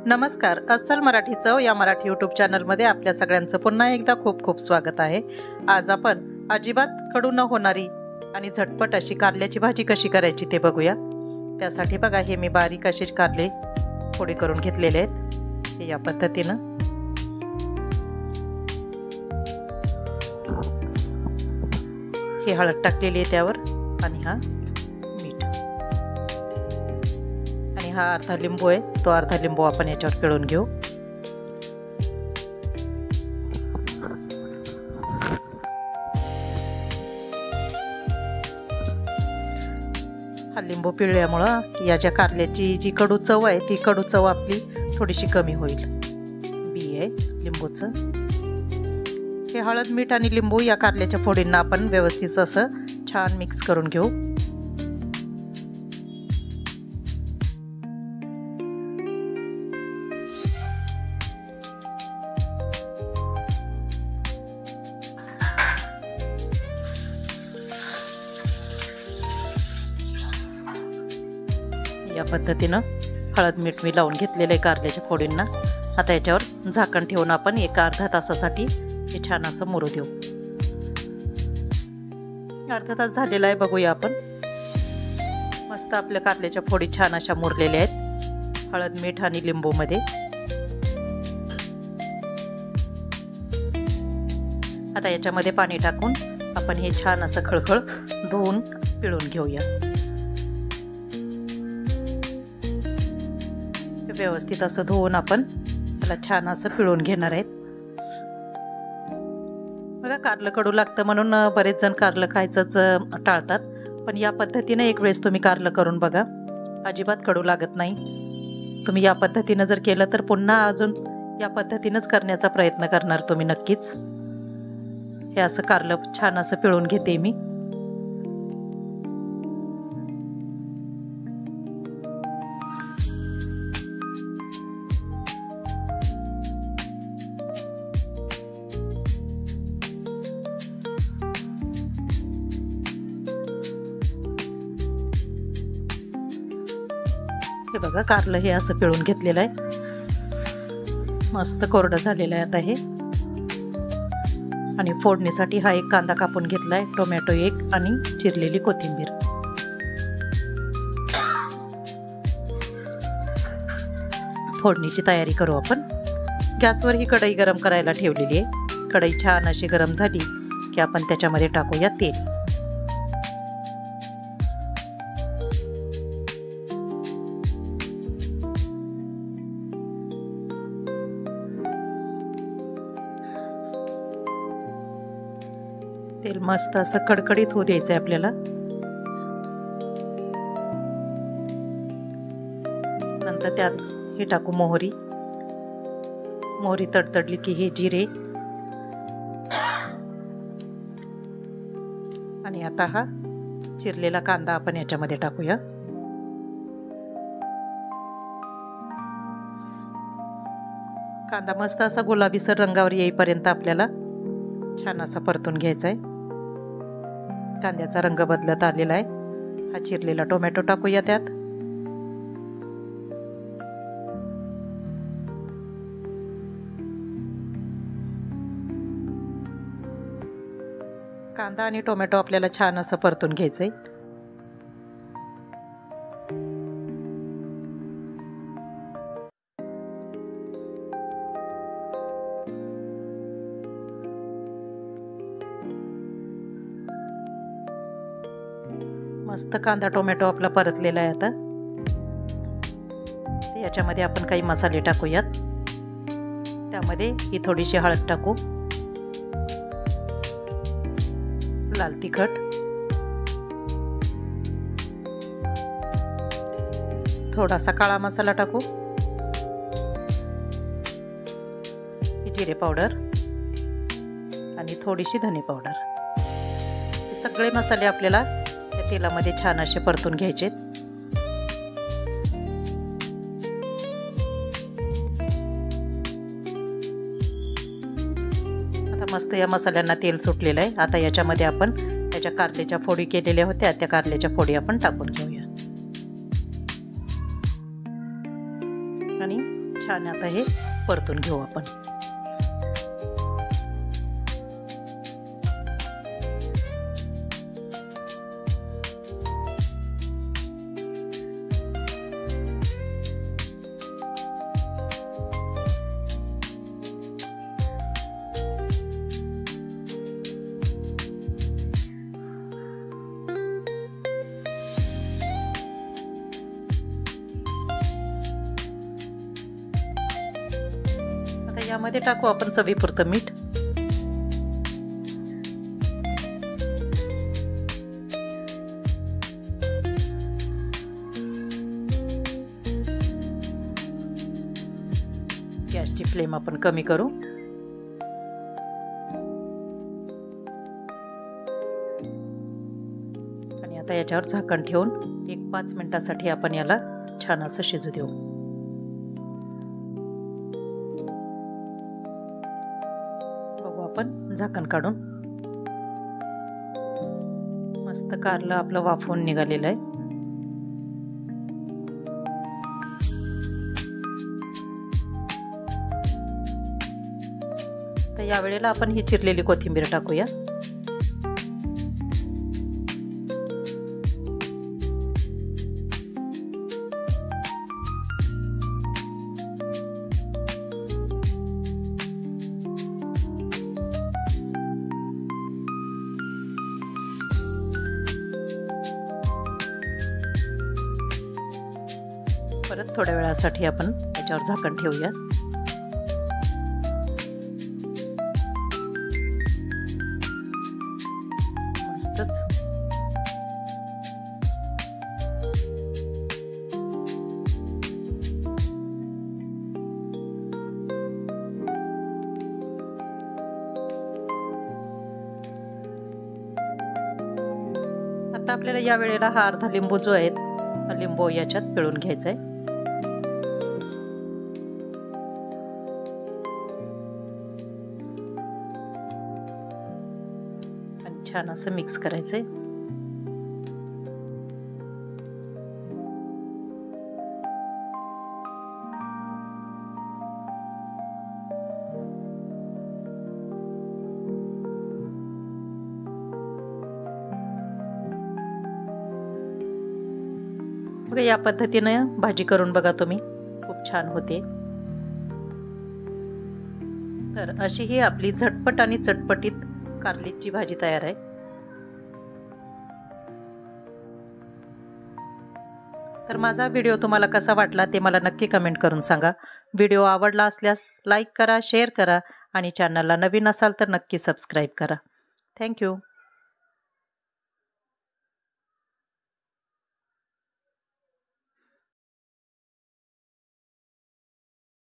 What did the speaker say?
नमस्कार, अस्सल मराठी चव या मराठी यूट्यूब चॅनलमध्ये आपल्या सगळ्यांचं पुन्हा एकदा खूप खूप स्वागत आहे। आज आपण अजिबात कडू न होणारी आणि झटपट अशी कारल्याची भाजी कशी करायची ते बघूया। त्यासाठी बघा, हे मी बारीक असे कारले फोडी करून घेतलेले आहेत। हे या पद्धतीनं ही हळद टाकलेली आहे त्यावर, आणि हा मीठ, आणि हा अर्धा लिंबू आहे, तो अर्धा लिंबू आपण याच्यावर पिळून घेऊ। हा लिंबू पिळल्यामुळं या ज्या कारल्याची जी कडू चव आहे ती कडू चव आपली थोडीशी कमी होईल। बी आहे लिंबूचं। हे हळद, मीठ आणि लिंबू या कारल्याच्या फोडींना आपण व्यवस्थित असं छान मिक्स करून घेऊ। या पद्धतीनं हळद मीठ मी लावून घेतलेलं आहे कारल्याच्या फोडींना। आता याच्यावर झाकण ठेवून आपण एका अर्धा तासासाठी हे छान असं मुरू देऊ। अर्धा तास झालेला आहे, बघूया आपण। मस्त आपल्या कारल्याच्या फोडी छान अशा मुरलेल्या आहेत हळद, मीठ आणि लिंबू मध्ये। आता याच्यामध्ये पाणी टाकून आपण हे छान असं खळखळ धुवून पिळून घेऊया। व्यवस्थित असं धुवून आपण त्याला छान असं पिळून घेणार आहेत। बघा, कारलं कडू लागतं म्हणून बरेच जण कारलं खायचंच टाळतात, पण या पद्धतीने एक वेळेस तुम्ही कारलं करून बघा, अजिबात कडू लागत नाही। तुम्ही या पद्धतीनं जर केलं तर पुन्हा अजून या पद्धतीनंच करण्याचा प्रयत्न करणार तुम्ही नक्कीच। हे असं कारलं छान असं पिळून घेते मी। हे बघा, कारलं हे असं पिळून घेतलेलं आहे, मस्त कोरडं झालेलं आहे आता हे। आणि फोडणीसाठी हा एक कांदा कापून घेतलाय, टोमॅटो एक, आणि चिरलेली कोथिंबीर। फोडणीची तयारी करू आपण। गॅसवर ही कढई गरम करायला ठेवलेली आहे। कढई छान अशी गरम झाली की आपण त्याच्यामध्ये टाकूया तेल। तेल मस्त असं कडकडीत होऊ द्यायचं आहे आपल्याला। नंतर त्यात हे टाकू मोहरी। मोहरी तडतडली की हे जिरे, आणि आता हा चिरलेला कांदा आपण याच्यामध्ये टाकूया। कांदा मस्त असा गुलाबीसर रंगावर येईपर्यंत आपल्याला छान असा परतून घ्यायचा आहे। कांद्याचा रंग बदलत आलेला आहे। हा चिरलेला टोमॅटो टाकूया त्यात। कांदा आणि टोमॅटो आपल्याला छान असं परतून घ्यायचंय। मस्त कांदा टोमॅटो आपला परतलेला आहे आता। याच्यामध्ये आपण काही मसाले टाकूयात। त्यामध्ये ही थोडीशी हळद टाकू, लाल तिखट, थोडासा काळा मसाला टाकू, जिरे पावडर आणि थोडीशी धने पावडर। हे सगळे मसाले आपल्याला त्या तेलामध्ये छान असे परतून घ्यायचे। आता मस्त या मसाल्यांना तेल सुटलेलं आहे। आता याच्यामध्ये आपण त्याच्या कारल्याच्या फोडी केलेल्या होत्या, त्या कारल्याच्या फोडी आपण टाकून घेऊया आणि छान आता हे परतून घेऊ आपण. यामध्ये टाकू आपण चवीपुरतं मीठ. गॅसची फ्लेम आपण कमी करू. आणि आता याच्यावर झाकण ठेवून एक 5 मिनिटासाठी आपण याला छान असं शिजू देऊ. आपण झाकण काढून मस्त कारलं आपलं वाफवून निघालेलं आहे. तर या वेळेला आपण ही चिरलेली कोथिंबीर टाकूया. परत थोड्या वेळासाठी आपण याच्यावर झाकण ठेवूया. मस्तच. आता आपल्याला या वेळेला हा अर्धा लिंबू जो आहे लिंबू याच्यात पिळून घ्यायचा आहे. छान असं मिक्स करायचंय. बघा या पद्धतीनं भाजी करून बघा तुम्ही, खूप छान होते. तर अशी ही आपली झटपट आणि चटपटीत कारलीची भाजी तयार आहे. तर माझा व्हिडिओ तुम्हाला कसा वाटला ते मला नक्की कमेंट करून सांगा. व्हिडिओ आवडला असल्यास लाईक करा, शेअर करा आणि चॅनलला नवीन असाल तर नक्की सबस्क्राईब करा. थँक्यू.